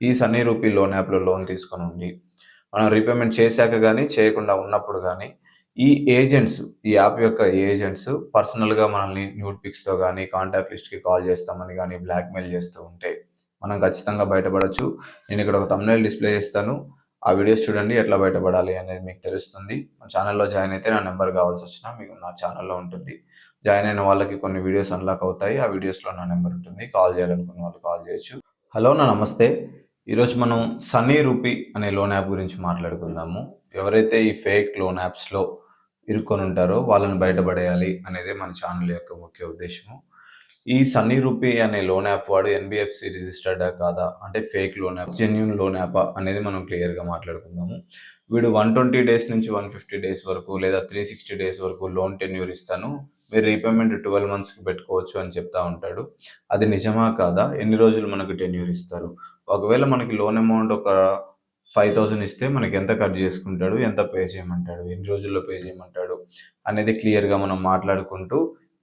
ఈ Sunny Rupee loan యాప్‌లో loan తీసుకొనుండి, మనం రీపేమెంట్ చేశాక గానీ, చేయకుండా ఉన్నప్పుడు గానీ, ఈ ఏజెంట్స్, ఈ యాప్ యొక్క ఏజెంట్స్ పర్సనల్‌గా మనల్ని న్యూడ్ పిక్స్‌తో గానీ, కాంటాక్ట్ లిస్ట్‌కి కాల్ చేస్తామని గానీ, బ్లాక్‌మెయిల్ చేస్తూ ఉంటే, మనం ఖచ్చితంగా బయటపడొచ్చు. నేనిక్కడ ఒక థంబ్‌నెయిల్ డిస్‌ప్లే చేస్తాను. ఆ వీడియోస్ చూడండి ఎట్లా బయటపడాలి అనేది మీకు తెలుస్తుంది. మా ఛానెల్‌లో జాయిన్ అయితే నా నంబర్ కావాల్సొచ్చినా మీకు నా ఛానెల్‌లో ఉంటుంది. జాయిన్ అయిన వాళ్ళకి కొన్ని వీడియోస్ అన్‌లాక్ అవుతాయి. ఆ వీడియోస్‌లో నా నంబర్ ఉంటుంది. కాల్ చేయాలనుకున్న వాళ్ళు కాల్ చేయొచ్చు. హలో అన్న నమస్తే. ఈరోజు మనం సన్నీ రూపీ అనే లోన్ యాప్ గురించి మాట్లాడుకుందాము. ఎవరైతే ఈ ఫేక్ లోన్ యాప్స్‌లో ఇరుక్కొని ఉంటారో వాళ్ళని బయటపడేయాలి అనేదే మన ఛానల్ యొక్క ముఖ్య ఉద్దేశ్యము. ఈ సన్నీ రూపీ అనే లోన్ యాప్ వాడు ఎన్‌బీఎఫ్‌సి రిజిస్టర్డా కాదా? అంటే fake loan app, genuine loan యాపా అనేది మనం క్లియర్‌గా మాట్లాడుకుందాము. వీడు 120 డేస్ నుంచి 150 డేస్ వరకు లేదా 360 డేస్ వరకు లోన్ టెన్యూర్ ఇస్తాను. మీరు రీపేమెంట్ 12 మంత్స్‌కి పెట్టుకోవచ్చు అని చెప్తా ఉంటాడు. అది నిజమా కాదా? ఎన్ని రోజులు మనకు టెన్యూర్ ఇస్తారు? ఒకవేళ మనకి లోన్ అమౌంట్ ఒక 5,000 ఇస్తే మనకి ఎంత కట్ చేసుకుంటాడు? ఎంత పే చేయమంటాడు? ఎన్ని రోజుల్లో పే చేయమంటాడు? అనేది క్లియర్‌గా మనం మాట్లాడుకుంటూ,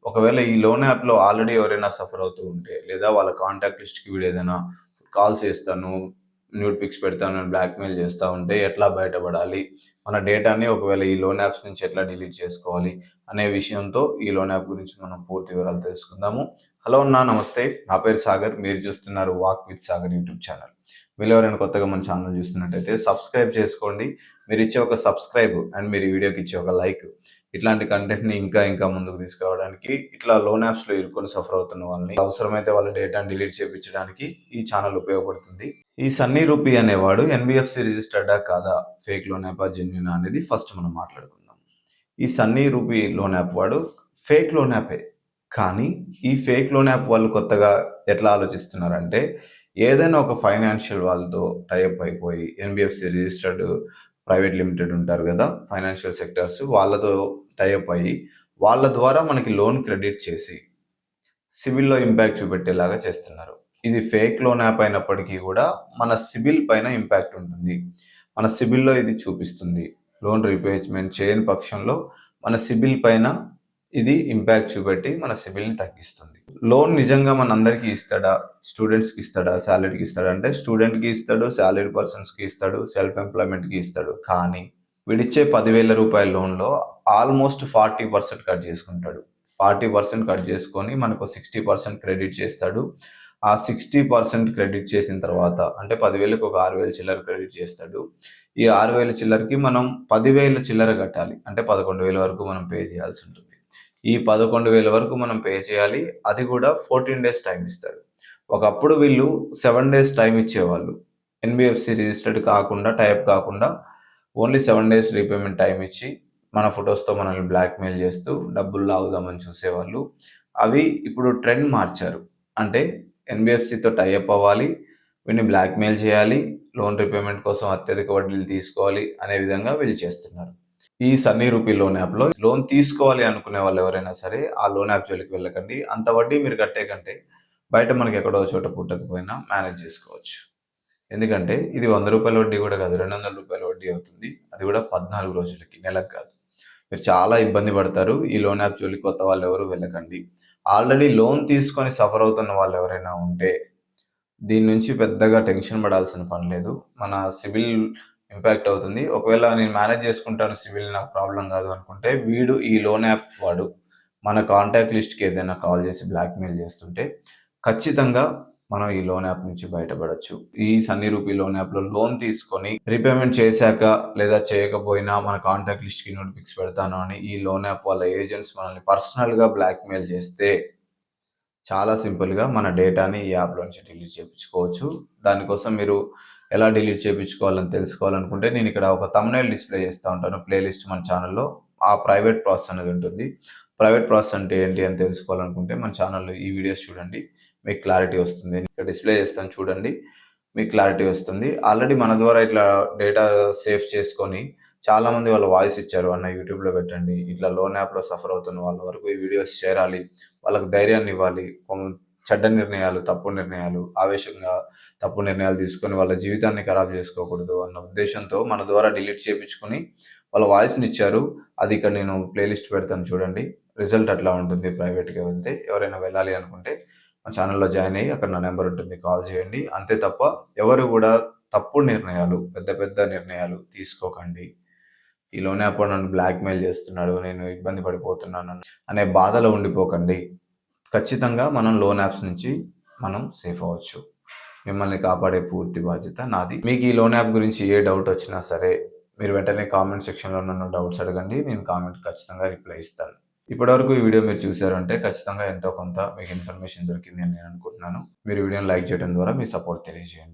ఒకవేళ ఈ లోన్ యాప్‌లో ఆల్రెడీ ఎవరైనా సఫర్ అవుతూ ఉంటే, లేదా వాళ్ళ కాంటాక్ట్ లిస్ట్‌కి వీడేదైనా కాల్స్ చేస్తాను, న్యూడ్ పిక్స్ పెడతాను అని బ్లాక్‌మెయిల్ చేస్తా ఉంటే ఎట్లా బయటపడాలి? మన డేటాని ఒకవేళ ఈ లోన్ యాప్స్ నుంచి ఎట్లా డిలీట్ చేసుకోవాలి? అనే విషయంతో ఈ లోన్ యాప్ గురించి మనం పూర్తి వివరాలు తెలుసుకుందాము. హలో అన్న నమస్తే. నా పేరు సాగర్. మీరు చూస్తున్నారు walk with Sagar YouTube channel. మీలో ఎవరైనా కొత్తగా మన ఛానల్ చూస్తున్నట్టయితే సబ్స్క్రైబ్ చేసుకోండి. మీరు ఇచ్చే ఒక సబ్స్క్రైబ్ అండ్ మీరు ఈ వీడియోకి ఇచ్చే ఒక లైక్ ఇట్లాంటి కంటెంట్‌ని ఇంకా ముందుకు తీసుకురావడానికి, ఇట్లా లోన్ యాప్స్‌లో ఇరుక్కొని సఫర్ అవుతున్న వాళ్ళని, అవసరమైతే వాళ్ళ డేటాను డిలీట్ చేపించడానికి ఈ ఛానల్ ఉపయోగపడుతుంది. ఈ సన్నీ రూపీ అనేవాడు ఎన్‌బీఎఫ్‌సి రిజిస్టర్డా కాదా? ఫేక్ లోన్ యాపా? జెన్యూనా? అనేది ఫస్ట్ మనం మాట్లాడుకుందాం. ఈ సన్నీ రూపీ లోన్ యాప్ వాడు ఫేక్ లోన్ యాపే. కానీ ఈ ఫేక్ లోన్ యాప్ వాళ్ళు కొత్తగా ఎట్లా ఆలోచిస్తున్నారంటే, ఏదైనా ఒక ఫైనాన్షియల్ వాళ్ళతో టై అప్ అయిపోయి ఎన్‌బీఎఫ్‌సి రిజిస్టర్డ్ ప్రైవేట్ లిమిటెడ్ ఉంటారు గదా! ఫైనాన్షియల్ సెక్టార్స్ వాళ్ళతో టై అప్ అయ్యి, వాళ్ళ ద్వారా మనకి లోన్ క్రెడిట్ చేసి, సిబిల్‌లో ఇంపాక్ట్ చూపెట్టేలాగా చేస్తున్నారు. ఇది ఫేక్ లోన్ యాప్ అయినప్పటికీ గూడా మన సిబిల్ పైన ఇంపాక్ట్ ఉంటుంది. మన సిబిల్‌లో ఇది చూపిస్తుంది. లోన్ రీపేమెంట్ చేయని పక్షంలో మన సిబిల్ పైన ఇది ఇంపాక్ట్ చూపెట్టి మన సిబిల్‌ని తగ్గిస్తుంది. లోన్ నిజంగా మనందరికీ ఇస్తాడా? స్టూడెంట్స్‌కి ఇస్తాడా? సాలరీడ్‌కి ఇస్తాడా? అంటే స్టూడెంట్‌కి ఇస్తాడు, సాలరీడ్ పర్సన్స్‌కి ఇస్తాడు, సెల్ఫ్ ఎంప్లాయ్‌మెంట్‌కి ఇస్తాడు. కానీ వీడిచ్చే రూ. 10,000 లోన్‌లో ఆల్మోస్ట్ 40% కట్ చేసుకుంటాడు. 40% కట్ చేసుకొని మనకు 60% క్రెడిట్ చేస్తాడు. ఆ 60% క్రెడిట్ చేసిన తర్వాత అంటే 10,000కి ఒక 6,000 చిల్లర క్రెడిట్ చేస్తాడు. ఈ 6,000 చిల్లరకి మనం 10,000 చిల్లర కట్టాలి. అంటే 11,000 వరకు మనం పే చేయాల్సి ఉంటుంది. ఈ 11,000 వరకు మనం పే చేయాలి. అది కూడా 14 డేస్ టైమ్ ఇస్తాడు. ఒకప్పుడు వీళ్ళు 7 డేస్ టైమ్ ఇచ్చేవాళ్ళు. ఎన్‌బీఎఫ్‌సి రిజిస్టర్డ్ కాకుండా, టైప్ కాకుండా ఓన్లీ 7 డేస్ రీపేమెంట్ టైమ్ ఇచ్చి, మన ఫోటోస్‌తో మనల్ని బ్లాక్‌మెయిల్ చేస్తూ డబ్బులు లాగుదామని చూసేవాళ్ళు. అవి ఇప్పుడు ట్రెండ్ మార్చారు. అంటే ఎన్‌బీఎఫ్‌సితో టై అప్ అవ్వాలి, వీడిని బ్లాక్‌మెయిల్ చేయాలి, లోన్ రీపేమెంట్ కోసం అత్యధిక వడ్డీలు తీసుకోవాలి అనే విధంగా వీళ్ళు చేస్తున్నారు. ఈ సన్నీ రూపీ లోన్ యాప్‌లో లోన్ తీసుకోవాలి అనుకునే వాళ్ళు ఎవరైనా సరే ఆ లోన్ యాప్ జోలికి వెళ్ళకండి. అంత వడ్డీ మీరు కట్టే కంటే బయట మనకి ఎక్కడో చోట పుట్టకపోయినా మేనేజ్ చేసుకోవచ్చు. ఎందుకంటే ఇది రూ. 100 వడ్డీ కూడా కాదు. రూ. 200 వడ్డీ అవుతుంది. అది కూడా 14 రోజులకి, నెలకు కాదు. మీరు చాలా ఇబ్బంది పడతారు. ఈ లోన్ యాప్ జోలికి కొత్త వాళ్ళు ఎవరు వెళ్ళకండి. ఆల్రెడీ లోన్ తీసుకొని సఫర్ అవుతున్న వాళ్ళు ఎవరైనా ఉంటే దీని నుంచి పెద్దగా టెన్షన్ పడాల్సిన పని లేదు. మన సిబిల్ ఇంపాక్ట్ అవుతుంది. ఒకవేళ నేను మేనేజ్ చేసుకుంటాను, సిబిల్ నాకు ప్రాబ్లమ్ కాదు అనుకుంటే, వీడు ఈ లోన్ యాప్ వాడు మన కాంటాక్ట్ లిస్ట్‌కి ఏదైనా కాల్ చేసి బ్లాక్‌మెయిల్ చేస్తుంటే, ఖచ్చితంగా మనం ఈ లోన్ యాప్ నుంచి బయటపడొచ్చు. ఈ సన్నీ రూపీ లోన్ యాప్‌లో లోన్ తీసుకొని రీపేమెంట్ చేశాక లేదా చేయకపోయినా మన కాంటాక్ట్ లిస్ట్‌కి నోటిఫిక్స్ పెడతాను అని ఈ లోన్ యాప్ వాళ్ళ ఏజెంట్స్ మనల్ని పర్సనల్‌గా బ్లాక్‌మెయిల్ చేస్తే చాలా సింపుల్‌గా మన డేటాని ఈ యాప్‌లో నుంచి డిలీట్ చేపించుకోవచ్చు. దానికోసం మీరు ఎలా డిలీట్ చేపించుకోవాలని తెలుసుకోవాలనుకుంటే నేనిక్కడ ఒక థంబ్‌నెయిల్ డిస్‌ప్లే చేస్తా ఉంటాను. ప్లేలిస్ట్ మన ఛానెల్‌లో ఆ ప్రైవేట్ ప్రాసెస్ అనేది ఉంటుంది. ప్రైవేట్ ప్రాసెస్ అంటే ఏంటి అని తెలుసుకోవాలనుకుంటే మన ఛానెల్‌లో ఈ వీడియోస్ చూడండి. మీకు క్లారిటీ వస్తుంది. ఇక్కడ డిస్‌ప్లే చేస్తాను చూడండి. మీకు క్లారిటీ వస్తుంది. ఆల్రెడీ మన ద్వారా ఇట్లా డేటా సేవ్ చేసుకొని చాలామంది వాళ్ళ వాయిస్ ఇచ్చారు. అన్న యూట్యూబ్‌లో పెట్టండి. ఇట్లా లోన్ యాప్‌లో సఫర్ అవుతున్న వాళ్ళ వరకు ఈ వీడియోస్ చేరాలి. వాళ్ళకి ధైర్యాన్ని ఇవ్వాలి. చెడ్డ నిర్ణయాలు, తప్పుడు నిర్ణయాలు, ఆవేశంగా తప్పుడు నిర్ణయాలు తీసుకొని వాళ్ళ జీవితాన్ని ఖరాబ్ చేసుకోకూడదు అన్న ఉద్దేశంతో మన ద్వారా డిలీట్ చేపించుకొని వాళ్ళ వాయిస్‌ని ఇచ్చారు. అది ఇక్కడ నేను ప్లేలిస్ట్ పెడతాను చూడండి. రిజల్ట్ అట్లా ఉంటుంది ప్రైవేట్‌గా వెళ్తే. ఎవరైనా వెళ్ళాలి అనుకుంటే మా ఛానెల్‌లో జాయిన్ అయ్యి అక్కడ నా నంబర్ ఉంటుంది. కాల్ చేయండి. అంతే తప్ప ఎవరు గూడా తప్పుడు నిర్ణయాలు, పెద్ద పెద్ద నిర్ణయాలు తీసుకోకండి. ఈ లోన్ యాప్ వాడు నన్ను బ్లాక్‌మెయిల్ చేస్తున్నాడు. నేను ఇబ్బంది పడిపోతున్నాను అనే బాధలో ఉండిపోకండి. ఖచ్చితంగా మనం లోన్ యాప్స్ నుంచి మనం సేఫ్ అవ్వచ్చు. మిమ్మల్ని కాపాడే పూర్తి బాధ్యత నాది. మీకు ఈ లోన్ యాప్ గురించి ఏ డౌట్ వచ్చినా సరే మీరు వెంటనే కామెంట్ సెక్షన్‌లో నన్ను డౌట్స్ అడగండి. నేను కామెంట్ ఖచ్చితంగా రిప్లై ఇస్తాను. ఇప్పటివరకు ఈ వీడియో మీరు చూసారంటే ఖచ్చితంగా ఎంతో కొంత మీకు ఇన్ఫర్మేషన్ దొరికింది అని నేను అనుకుంటున్నాను. మీరు వీడియోని లైక్ చేయడం ద్వారా మీ సపోర్ట్ తెలియజేయండి.